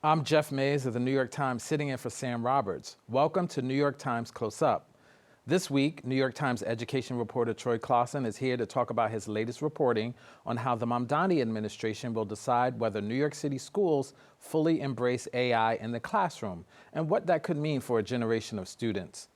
I'm Jeff Mays of the New York Times, sitting in for Sam Roberts. Welcome to New York Times Close Up. This week, New York Times education reporter Troy Closson is here to talk about his latest reporting on how the Mamdani administration will decide whether New York City schools fully embrace AI in the classroom and what that could mean for a generation of students.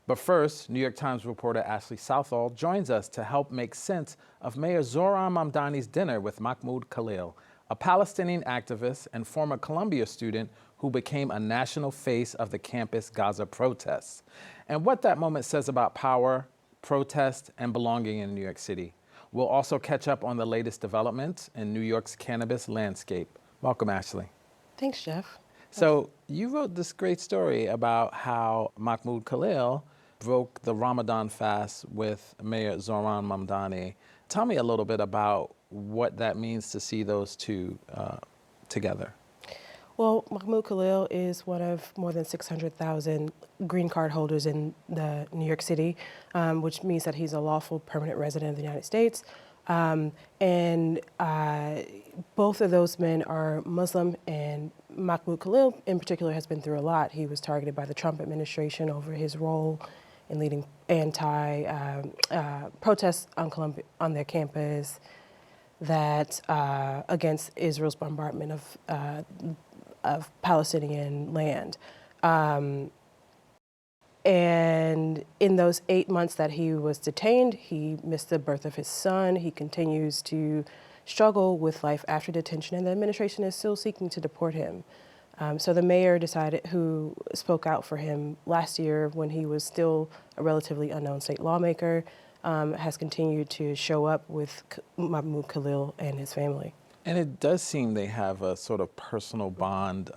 But first, New York Times reporter Ashley Southall joins us to help make sense of Mayor Zohran Mamdani's dinner with Mahmoud Khalil, a Palestinian activist and former Columbia student who became a national face of the campus Gaza protests, and what that moment says about power, protest, and belonging in New York City. We'll also catch up on the latest developments in New York's cannabis landscape. Welcome, Ashley. Thanks, Jeff. So you wrote this great story about how Mahmoud Khalil broke the Ramadan fast with Mayor Zohran Mamdani. Tell me a little bit about what that means to see those two together. Well, Mahmoud Khalil is one of more than 600,000 green card holders in New York City, which means that he's a lawful permanent resident of the United States. And both of those men are Muslim, and Mahmoud Khalil in particular has been through a lot. He was targeted by the Trump administration over his role in leading protests on their campus that against Israel's bombardment of Palestinian land. And in those 8 months that he was detained, he missed the birth of his son. He continues to struggle with life after detention, and the administration is still seeking to deport him. So the mayor who spoke out for him last year when he was still a relatively unknown state lawmaker, has continued to show up with Mahmoud Khalil and his family. And it does seem they have a sort of personal bond.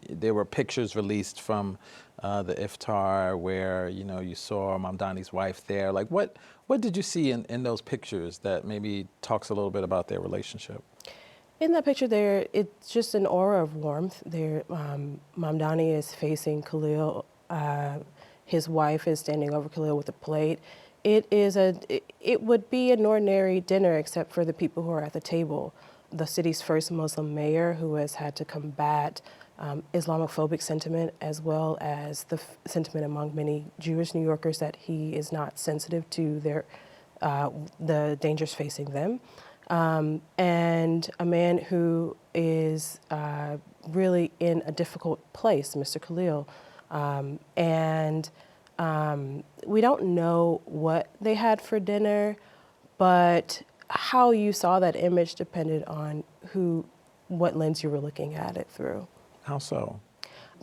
There were pictures released from the Iftar where, you saw Mamdani's wife there. Like, what did you see in those pictures that maybe talks a little bit about their relationship? In that picture there, it's just an aura of warmth. There, Mamdani is facing Khalil. His wife is standing over Khalil with a plate. It would be an ordinary dinner except for the people who are at the table. The city's first Muslim mayor, who has had to combat Islamophobic sentiment, as well as the sentiment among many Jewish New Yorkers that he is not sensitive to the dangers facing them. And a man who is really in a difficult place, Mr. Khalil. We don't know what they had for dinner, but how you saw that image depended on what lens you were looking at it through. How so?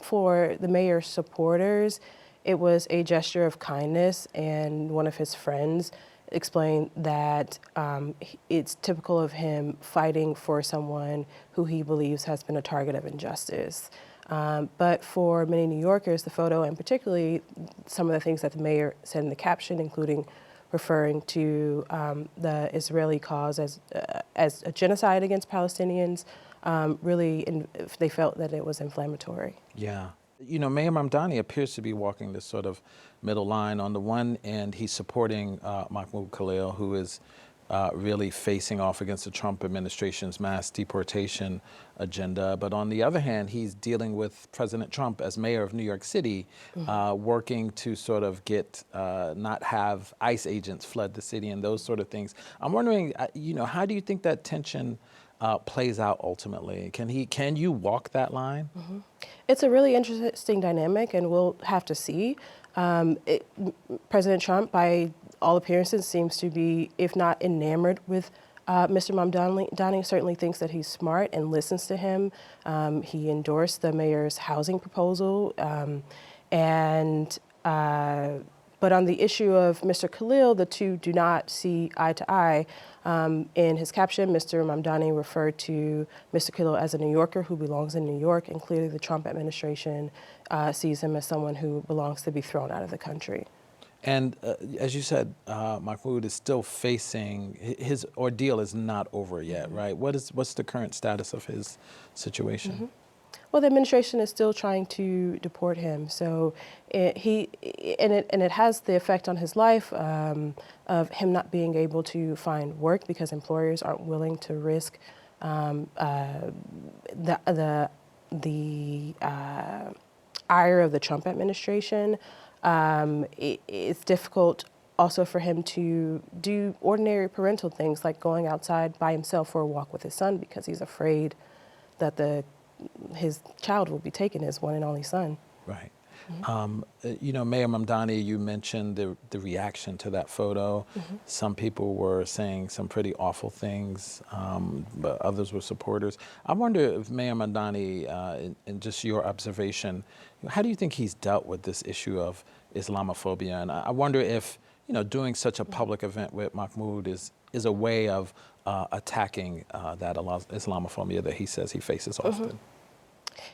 For the mayor's supporters, it was a gesture of kindness, and one of his friends explained that it's typical of him fighting for someone who he believes has been a target of injustice. But for many New Yorkers, the photo, and particularly some of the things that the mayor said in the caption, including referring to the Israeli cause as a genocide against Palestinians, they felt that it was inflammatory. Yeah. Mayor Mamdani appears to be walking this sort of middle line. On the one end, he's supporting Mahmoud Khalil, who is really facing off against the Trump administration's mass deportation agenda. But on the other hand, he's dealing with President Trump as mayor of New York City, working to sort of not have ICE agents flood the city and those sort of things. I'm wondering, how do you think that tension plays out ultimately? Can you walk that line? Mm-hmm. It's a really interesting dynamic, and we'll have to see. President Trump, by all appearances, seems to be, if not enamored with Mr. Mamdani, certainly thinks that he's smart and listens to him. He endorsed the mayor's housing proposal, but on the issue of Mr. Khalil, the two do not see eye to eye. In his caption, Mr. Mamdani referred to Mr. Khalil as a New Yorker who belongs in New York, and clearly the Trump administration sees him as someone who belongs to be thrown out of the country. And as you said, Mahmoud is still facing, his ordeal is not over yet, right? What's the current status of his situation? Mm-hmm. Well, the administration is still trying to deport him. So it has the effect on his life of him not being able to find work because employers aren't willing to risk the the ire of the Trump administration. It's difficult also for him to do ordinary parental things like going outside by himself for a walk with his son because he's afraid that his child will be taken, his one and only son. Right. Mayor Mamdani, you mentioned the reaction to that photo. Some people were saying some pretty awful things, but others were supporters. I wonder if Mayor Mamdani, in just your observation, how do you think he's dealt with this issue of Islamophobia? And I wonder if, doing such a public event with Mahmoud is a way of attacking that Islamophobia that he says he faces often.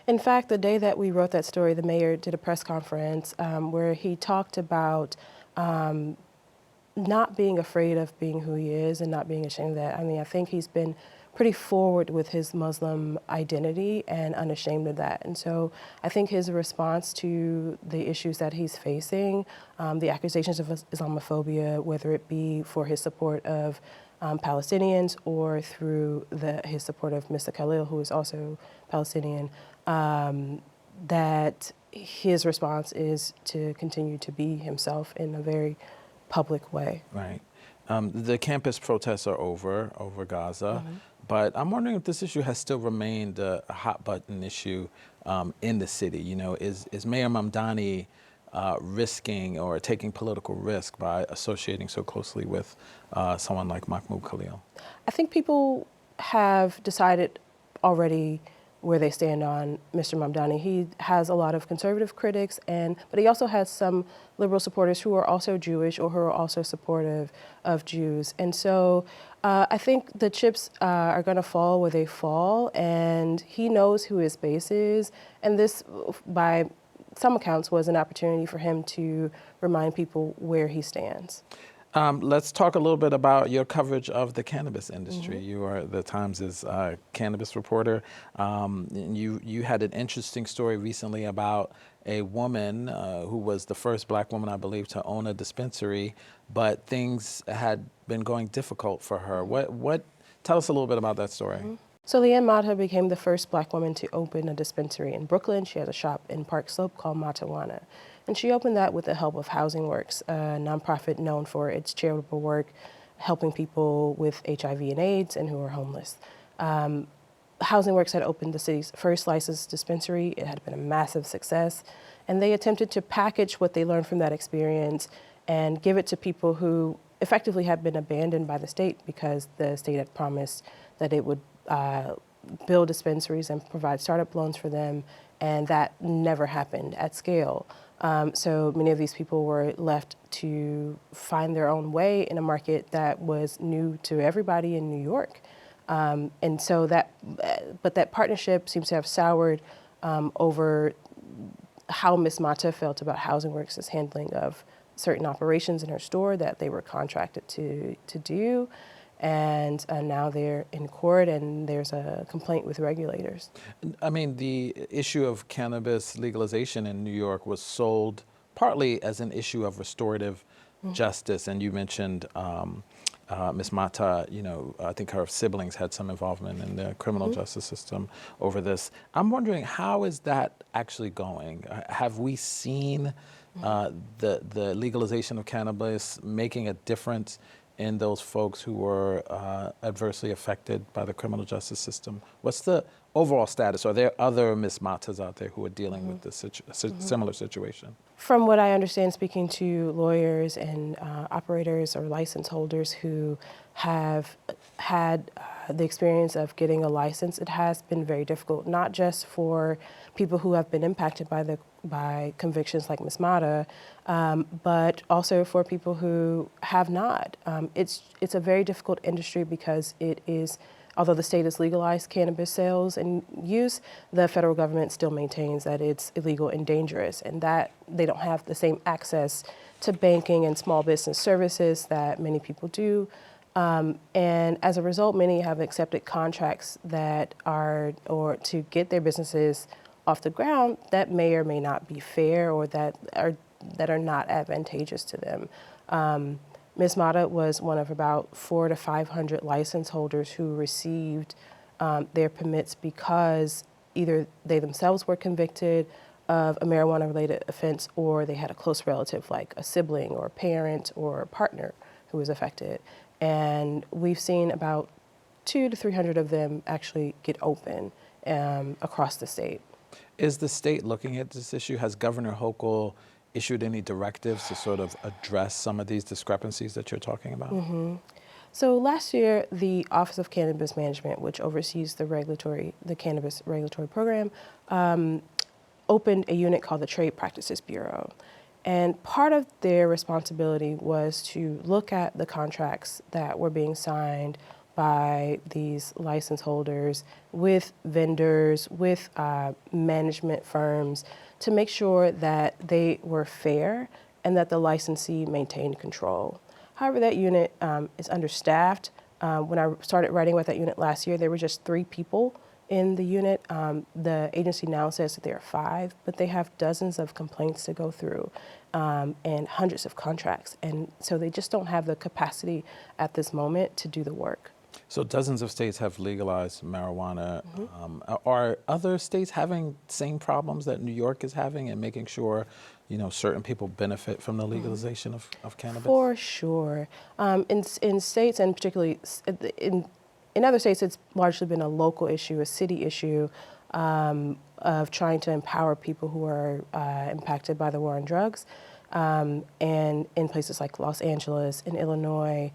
In fact, the day that we wrote that story, the mayor did a press conference where he talked about not being afraid of being who he is and not being ashamed of that. I mean, I think he's been pretty forward with his Muslim identity and unashamed of that. And so I think his response to the issues that he's facing, the accusations of Islamophobia, whether it be for his support of Palestinians or through his support of Mr. Khalil, who is also Palestinian, that his response is to continue to be himself in a very public way. Right. The campus protests are over Gaza, but I'm wondering if this issue has still remained a hot button issue in the city. Is Mayor Mamdani risking or taking political risk by associating so closely with someone like Mahmoud Khalil? I think people have decided already where they stand on Mr. Mamdani. He has a lot of conservative critics, but he also has some liberal supporters who are also Jewish or who are also supportive of Jews. And so I think the chips are going to fall where they fall, and he knows who his base is. And this, by some accounts, was an opportunity for him to remind people where he stands. Let's talk a little bit about your coverage of the cannabis industry. You are the Times' cannabis reporter. You had an interesting story recently about a woman who was the first black woman, I believe, to own a dispensary, but things had been going difficult for her. Tell us a little bit about that story. So Leeann Mata became the first black woman to open a dispensary in Brooklyn. She has a shop in Park Slope called Matawana. And she opened that with the help of Housing Works, a nonprofit known for its charitable work, helping people with HIV and AIDS and who are homeless. Housing Works had opened the city's first licensed dispensary. It had been a massive success. And they attempted to package what they learned from that experience and give it to people who effectively had been abandoned by the state because the state had promised that it would build dispensaries and provide startup loans for them, and that never happened at scale. So many of these people were left to find their own way in a market that was new to everybody in New York. And so but that partnership seems to have soured over how Ms. Mata felt about Housing Works' handling of certain operations in her store that they were contracted to do. And now they're in court and there's a complaint with regulators. I mean, the issue of cannabis legalization in New York was sold partly as an issue of restorative justice. And you mentioned Ms. Mata, I think her siblings had some involvement in the criminal justice system over this. I'm wondering, how is that actually going? Have we seen the legalization of cannabis making a difference in those folks who were adversely affected by the criminal justice system? What's the overall status? Are there other Ms. Matas out there who are dealing with this similar situation? From what I understand, speaking to lawyers and operators or license holders who have had the experience of getting a license, it has been very difficult, not just for people who have been impacted by convictions like Ms. Mata, but also for people who have not. It's a very difficult industry because it is, although the state has legalized cannabis sales and use, the federal government still maintains that it's illegal and dangerous, and that they don't have the same access to banking and small business services that many people do. And as a result, many have accepted contracts that are, or to get their businesses off the ground that may or may not be fair or that are not advantageous to them. Ms. Mata was one of about 400 to 500 license holders who received their permits because either they themselves were convicted of a marijuana-related offense, or they had a close relative like a sibling or a parent or a partner who was affected. And we've seen about 200 to 300 of them actually get open across the state. Is the state looking at this issue? Has Governor Hochul issued any directives to sort of address some of these discrepancies that you're talking about? So last year, the Office of Cannabis Management, which oversees the cannabis regulatory program, opened a unit called the Trade Practices Bureau. And part of their responsibility was to look at the contracts that were being signed by these license holders with vendors, with management firms, to make sure that they were fair and that the licensee maintained control. However, that unit is understaffed. When I started writing about that unit last year, there were just 3 people in the unit. The agency now says that there are 5, but they have dozens of complaints to go through and hundreds of contracts. And so they just don't have the capacity at this moment to do the work. So dozens of states have legalized marijuana. Are other states having same problems that New York is having and making sure, certain people benefit from the legalization of cannabis? For sure. In states, and particularly in other states, it's largely been a local issue, a city issue of trying to empower people who are impacted by the war on drugs. And in places like Los Angeles, in Illinois,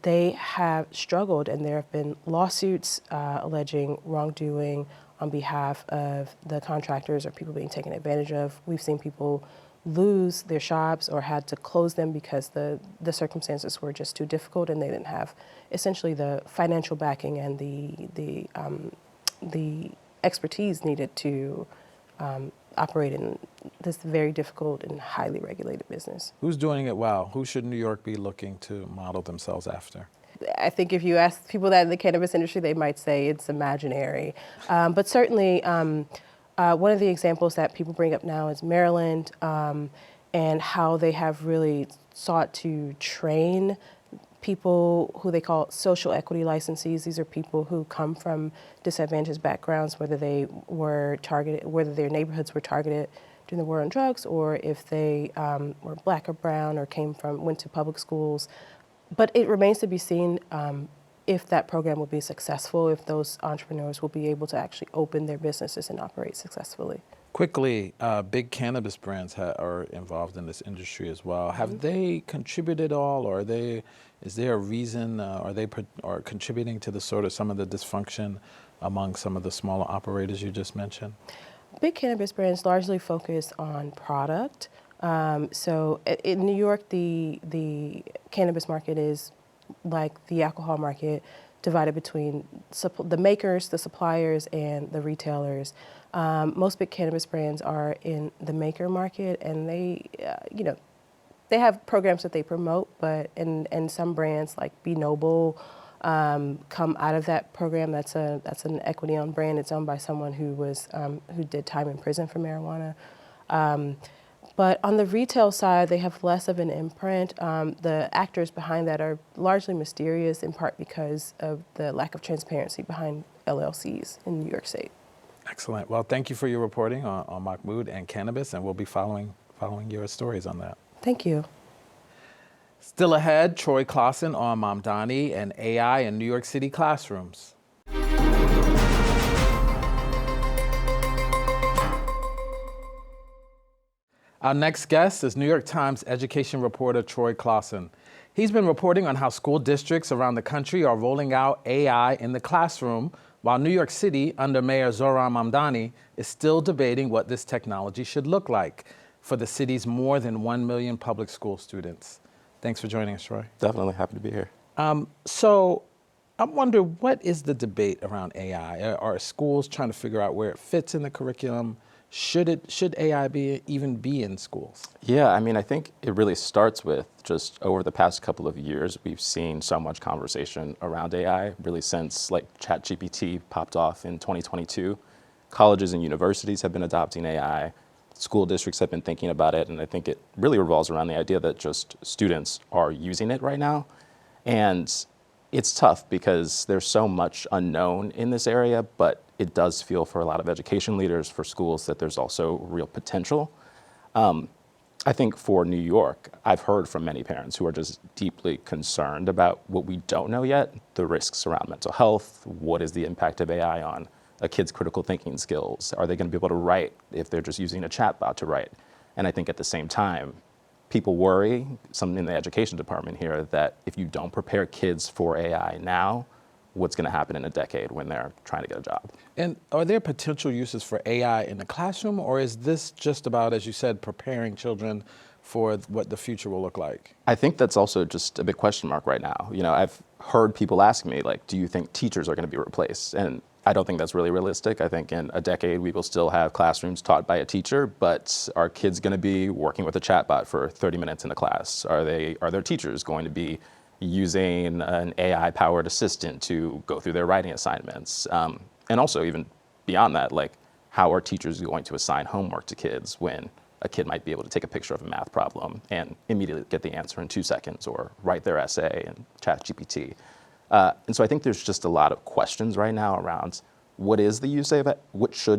they have struggled, and there have been lawsuits alleging wrongdoing on behalf of the contractors or people being taken advantage of. We've seen people lose their shops or had to close them because the circumstances were just too difficult and they didn't have essentially the financial backing and the expertise needed to operate in this very difficult and highly regulated business. Who's doing it well? Who should New York be looking to model themselves after? I think if you ask people that in the cannabis industry, they might say it's imaginary. But certainly, one of the examples that people bring up now is Maryland and how they have really sought to train people who they call social equity licensees. These are people who come from disadvantaged backgrounds, whether they were targeted, whether their neighborhoods were targeted during the war on drugs, or if they were black or brown or went to public schools. But it remains to be seen if that program will be successful, if those entrepreneurs will be able to actually open their businesses and operate successfully. Quickly, big cannabis brands are involved in this industry as well. Have they contributed all, or is there a reason, are they contributing to some of the dysfunction among some of the smaller operators you just mentioned? Big cannabis brands largely focus on product. So in New York, the cannabis market is like the alcohol market, divided between the makers, the suppliers, and the retailers. Most big cannabis brands are in the maker market, and they have programs that they promote, but and some brands like Be Noble come out of that program. That's an equity-owned brand. It's owned by someone who did time in prison for marijuana. But on the retail side, they have less of an imprint. The actors behind that are largely mysterious, in part because of the lack of transparency behind LLCs in New York State. Excellent. Well, thank you for your reporting on Mahmoud and cannabis, and we'll be following your stories on that. Thank you. Still ahead, Troy Closson on Mamdani and AI in New York City classrooms. Our next guest is New York Times education reporter Troy Closson. He's been reporting on how school districts around the country are rolling out AI in the classroom, while New York City, under Mayor Zohran Mamdani, is still debating what this technology should look like for the city's more than 1 million public school students. Thanks for joining us, Troy. Definitely happy to be here. So I wonder, what is the debate around AI? Are schools trying to figure out where it fits in the curriculum? Should AI even be in schools? Yeah, I think it really starts with just over the past couple of years, we've seen so much conversation around AI, really since like ChatGPT popped off in 2022. Colleges and universities have been adopting AI. School districts have been thinking about it, and I think it really revolves around the idea that just students are using it right now. And It's tough because there's so much unknown in this area, but it does feel for a lot of education leaders, for schools, that there's also real potential. I think for New York, I've heard from many parents who are just deeply concerned about what we don't know yet, the risks around mental health, what is the impact of AI on a kid's critical thinking skills? Are they going to be able to write if they're just using a chatbot to write? And I think at the same time, people worry, some in the education department here, that if you don't prepare kids for AI now, what's going to happen in a decade when they're trying to get a job? And are there potential uses for AI in the classroom, or is this just about, as you said, preparing children for what the future will look like? I think that's also just a big question mark right now. You know, I've heard people ask me, like, do you think teachers are going to be replaced? And I don't think that's really realistic. I think in a decade, we will still have classrooms taught by a teacher, but are kids going to be working with a chatbot for 30 minutes in a class? Are their teachers going to be using an AI-powered assistant to go through their writing assignments? And also, even beyond that, like, how are teachers going to assign homework to kids when a kid might be able to take a picture of a math problem and immediately get the answer in 2 seconds, or write their essay in ChatGPT? And so I think there's just a lot of questions right now around what should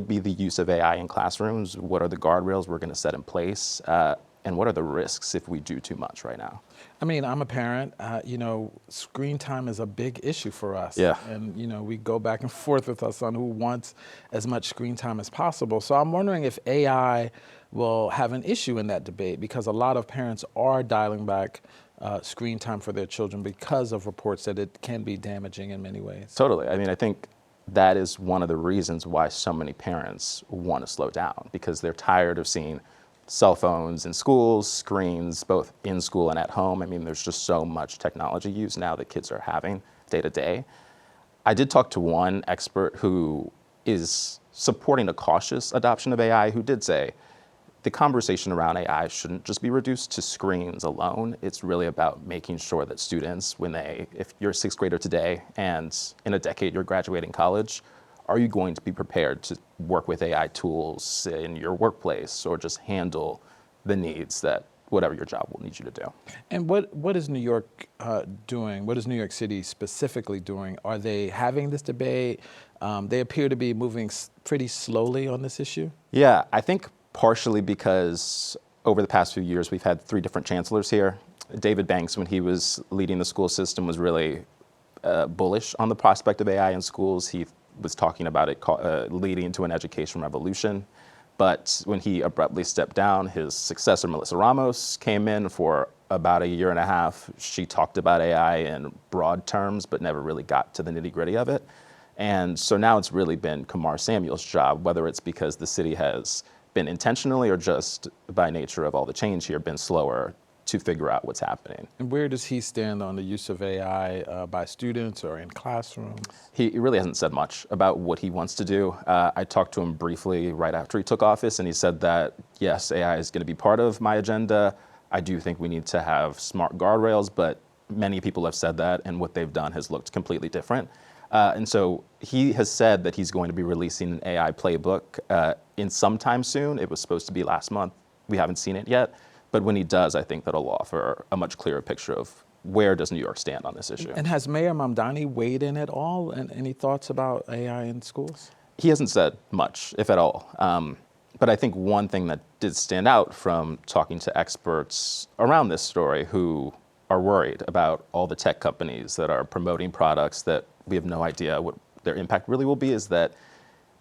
be the use of AI in classrooms, what are the guardrails we're going to set in place, and what are the risks if we do too much right now? I mean, I'm a parent. You know, screen time is a big issue for us. Yeah. And, you know, we go back and forth with our son who wants as much screen time as possible. So I'm wondering if AI will have an issue in that debate, because a lot of parents are dialing back screen time for their children because of reports that it can be damaging in many ways. Totally. I mean, I think that is one of the reasons why so many parents want to slow down, because they're tired of seeing cell phones in schools, screens both in school and at home. I mean, there's just so much technology use now that kids are having day to day. I did talk to one expert who is supporting a cautious adoption of AI, who did say the conversation around AI shouldn't just be reduced to screens alone. It's really about making sure that students, if you're a 6th grader today and in a decade you're graduating college, are you going to be prepared to work with AI tools in your workplace, or just handle the needs that whatever your job will need you to do? And what is New York doing? What is New York City specifically doing? Are they having this debate? They appear to be moving pretty slowly on this issue. Yeah, I think partially because over the past few years, we've had 3 different chancellors here. David Banks, when he was leading the school system, was really bullish on the prospect of AI in schools. He was talking about it leading to an education revolution. But when he abruptly stepped down, his successor, Melissa Ramos, came in for about a year and a half. She talked about AI in broad terms, but never really got to the nitty-gritty of it. And so now it's really been Kamar Samuels' job, whether it's because the city has been intentionally or just by nature of all the change here been slower to figure out what's happening. And where does he stand on the use of AI by students or in classrooms? He really hasn't said much about what he wants to do. I talked to him briefly right after he took office, and he said that, yes, AI is going to be part of my agenda. I do think we need to have smart guardrails, but many people have said that, and what they've done has looked completely different. And so he has said that he's going to be releasing an AI playbook in sometime soon. It was supposed to be last month. We haven't seen it yet. But when he does, I think that'll offer a much clearer picture of where does New York stand on this issue. And has Mayor Mamdani weighed in at all? And any thoughts about AI in schools? He hasn't said much, if at all. But I think one thing that did stand out from talking to experts around this story who are worried about all the tech companies that are promoting products that we have no idea what their impact really will be, is that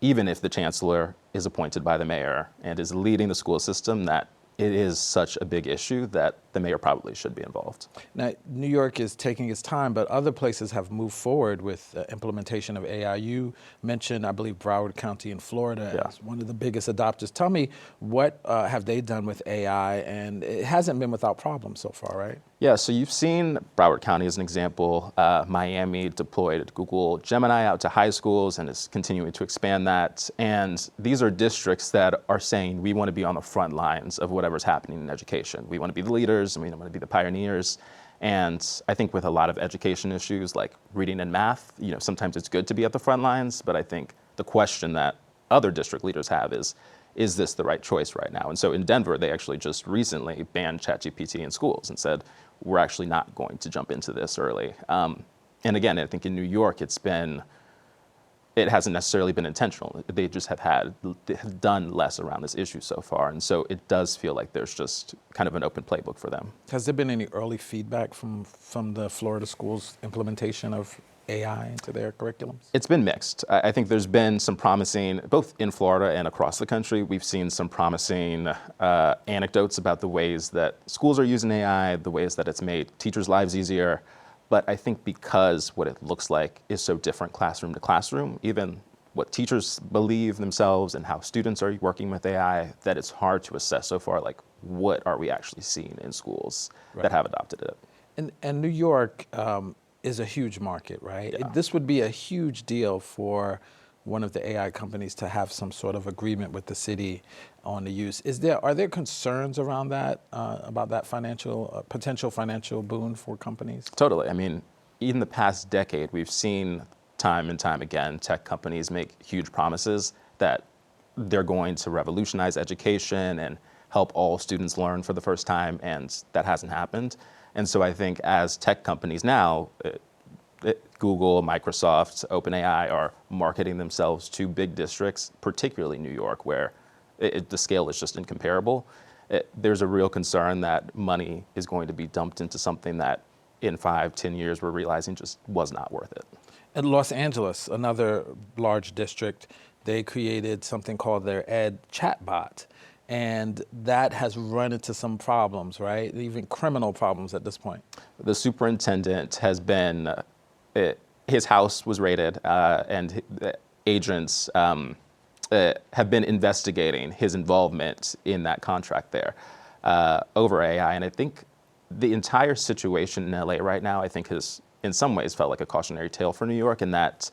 even if the chancellor is appointed by the mayor and is leading the school system, that it is such a big issue that the mayor probably should be involved. Now, New York is taking its time, but other places have moved forward with implementation of AI. You mentioned, I believe, Broward County in Florida as one of the biggest adopters. Tell me, what have they done with AI? And it hasn't been without problems so far, right? Yeah, so you've seen Broward County as an example. Miami deployed Google Gemini out to high schools and is continuing to expand that. And these are districts that are saying we want to be on the front lines of whatever's happening in education. We want to be the leaders and we want to be the pioneers. And I think with a lot of education issues like reading and math, sometimes it's good to be at the front lines, but I think the question that other district leaders have is this the right choice right now? And so in Denver, they actually just recently banned ChatGPT in schools and said, we're actually not going to jump into this early. And again, I think in New York, it hasn't necessarily been intentional. They just have done less around this issue so far. And so it does feel like there's just kind of an open playbook for them. Has there been any early feedback from the Florida schools' implementation of AI into their curriculums? It's been mixed. I think there's been some promising, both in Florida and across the country, we've seen some promising anecdotes about the ways that schools are using AI, the ways that it's made teachers' lives easier. But I think because what it looks like is so different classroom to classroom, even what teachers believe themselves and how students are working with AI, that it's hard to assess so far, like, what are we actually seeing in schools that have adopted it? And New York is a huge market, right? Yeah. This would be a huge deal for one of the AI companies to have some sort of agreement with the city on the use. Are there concerns around that, about that potential financial boon for companies? Totally. I mean, in the past decade, we've seen time and time again tech companies make huge promises that they're going to revolutionize education and help all students learn for the first time, and that hasn't happened. And so I think as tech companies now, Google, Microsoft, OpenAI are marketing themselves to big districts, particularly New York, where the scale is just incomparable. There's a real concern that money is going to be dumped into something that in 5-10 years we're realizing just was not worth it. In Los Angeles, another large district, they created something called their Ed chatbot. And that has run into some problems, right? Even criminal problems at this point. The superintendent has been, his house was raided, and agents have been investigating his involvement in that contract there over AI. And I think the entire situation in LA right now, I think, has in some ways felt like a cautionary tale for New York, in that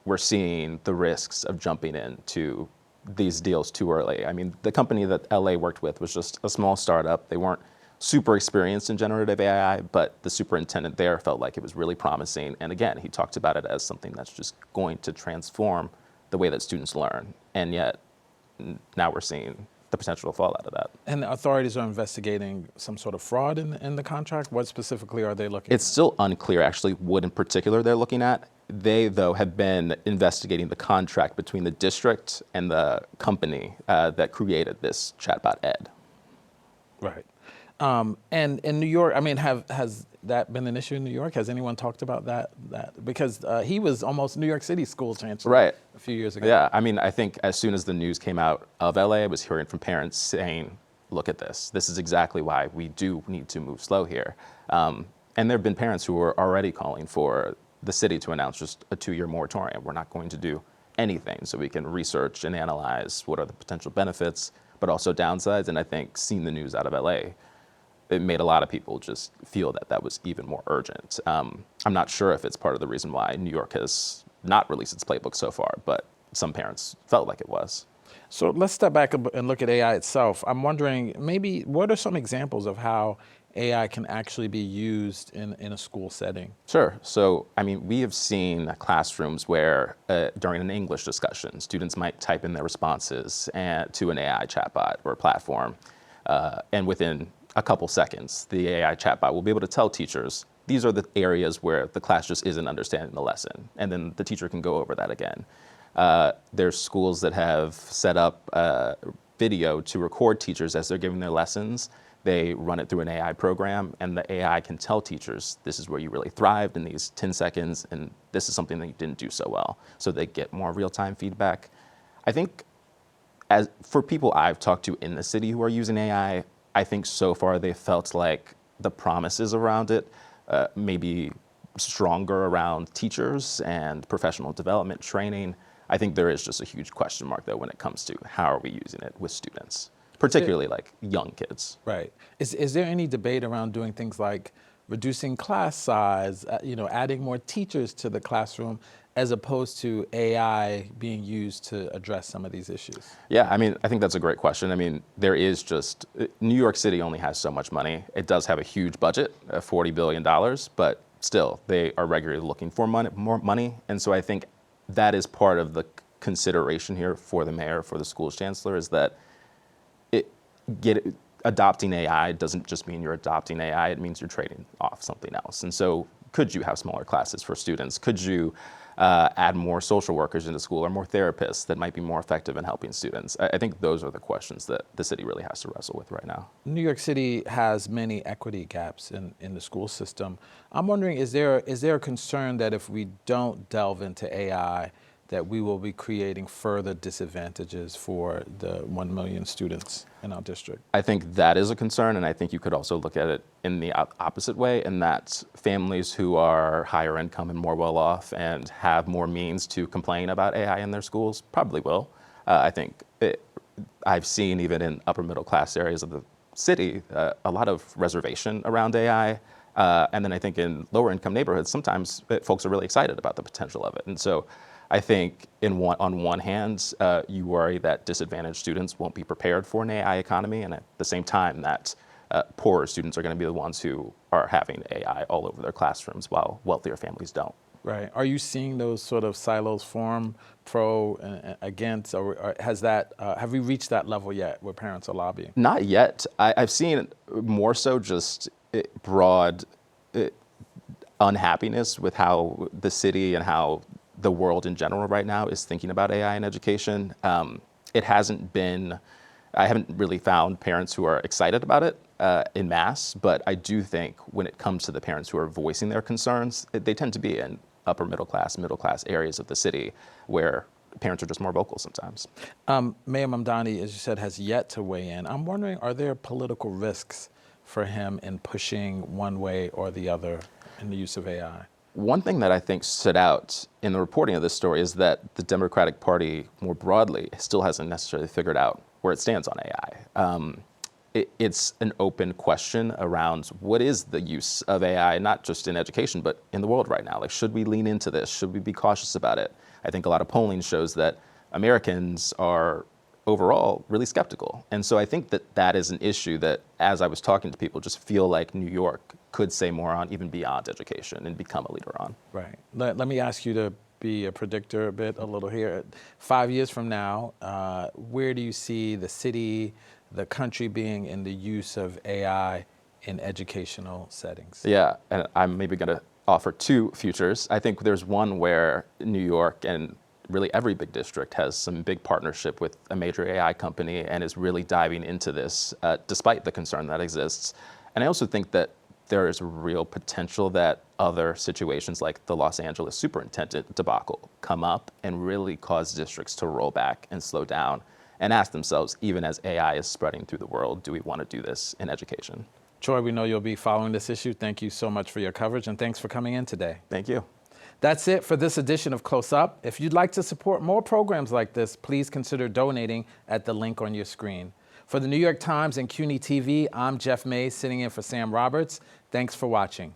we're seeing the risks of jumping into these deals too early. I mean, the company that LA worked with was just a small startup. They weren't super experienced in generative AI, but the superintendent there felt like it was really promising. And again, he talked about it as something that's just going to transform the way that students learn. And yet now we're seeing the potential fallout of that. And the authorities are investigating some sort of fraud in the contract? What specifically are they looking at? It's still unclear actually what in particular they're looking at. They, though, have been investigating the contract between the district and the company that created this chatbot, Ed. Right. And in New York, I mean, has that been an issue in New York? Has anyone talked about that? Because he was almost New York City school chancellor a few years ago. Yeah, I mean, I think as soon as the news came out of LA, I was hearing from parents saying, look at this. This is exactly why we do need to move slow here. And there have been parents who were already calling for the city to announce just a 2-year moratorium. We're not going to do anything so we can research and analyze what are the potential benefits, but also downsides. And I think seeing the news out of LA, it made a lot of people just feel that that was even more urgent. I'm not sure if it's part of the reason why New York has not released its playbook so far, but some parents felt like it was. So let's step back and look at AI itself. I'm wondering, maybe what are some examples of how AI can actually be used in a school setting? Sure. So, I mean, we have seen classrooms where during an English discussion, students might type in their responses to an AI chatbot or platform, and within a couple seconds, the AI chatbot will be able to tell teachers, these are the areas where the class just isn't understanding the lesson, and then the teacher can go over that again. There's schools that have set up video to record teachers as they're giving their lessons. They run it through an AI program, and the AI can tell teachers, this is where you really thrived in these 10 seconds, and this is something that you didn't do so well. So they get more real-time feedback. I think for people I've talked to in the city who are using AI, I think so far they felt like the promises around it maybe stronger around teachers and professional development training. I think there is just a huge question mark, though, when it comes to how are we using it with students, particularly like young kids. Right. Is there any debate around doing things like reducing class size, adding more teachers to the classroom, as opposed to AI being used to address some of these issues? Yeah, I mean, I think that's a great question. I mean, there is just, New York City only has so much money. It does have a huge budget, $40 billion, but still, they are regularly looking for more money. And so I think that is part of the consideration here for the mayor, for the school chancellor, is that adopting AI doesn't just mean you're adopting AI, it means you're trading off something else. And so Could you have smaller classes for students? Could you add more social workers into school or more therapists that might be more effective in helping students? I think those are the questions that the city really has to wrestle with right now. New York City has many equity gaps in the school system. I'm wondering, is there a concern that if we don't delve into AI, that we will be creating further disadvantages for the 1 million students in our district? I think that is a concern, and I think you could also look at it in the opposite way, in that families who are higher income and more well off and have more means to complain about AI in their schools probably will. I think I've seen even in upper middle class areas of the city a lot of reservation around AI. And then I think in lower income neighborhoods, sometimes folks are really excited about the potential of it. And so I think on one hand, you worry that disadvantaged students won't be prepared for an AI economy, and at the same time that poorer students are going to be the ones who are having AI all over their classrooms while wealthier families don't. Right. Are you seeing those sort of silos form, pro and against, or have we reached that level yet where parents are lobbying? Not yet. I've seen more so just broad unhappiness with how the city and how the world in general right now is thinking about AI in education. I haven't really found parents who are excited about it en masse, but I do think when it comes to the parents who are voicing their concerns, they tend to be in upper middle class areas of the city where parents are just more vocal sometimes. Mayor Mamdani, as you said, has yet to weigh in. I'm wondering, are there political risks for him in pushing one way or the other in the use of AI? One thing that I think stood out in the reporting of this story is that the Democratic Party more broadly still hasn't necessarily figured out where it stands on AI. It's an open question around what is the use of AI, not just in education, but in the world right now. Like, should we lean into this? Should we be cautious about it? I think a lot of polling shows that Americans are overall really skeptical. And so I think that is an issue that, as I was talking to people, just feel like New York could say more on, even beyond education, and become a leader on. Right. Let me ask you to be a predictor a little here. 5 years from now, where do you see the city, the country being in the use of AI in educational settings? Yeah, and I'm maybe going to offer two futures. I think there's one where New York and really every big district has some big partnership with a major AI company and is really diving into this, despite the concern that exists. And I also think that there is real potential that other situations like the Los Angeles superintendent debacle come up and really cause districts to roll back and slow down and ask themselves, even as AI is spreading through the world, do we want to do this in education? Troy, we know you'll be following this issue. Thank you so much for your coverage, and thanks for coming in today. Thank you. That's it for this edition of Close Up. If you'd like to support more programs like this, please consider donating at the link on your screen. For the New York Times and CUNY TV, I'm Jeff Mays, sitting in for Sam Roberts. Thanks for watching.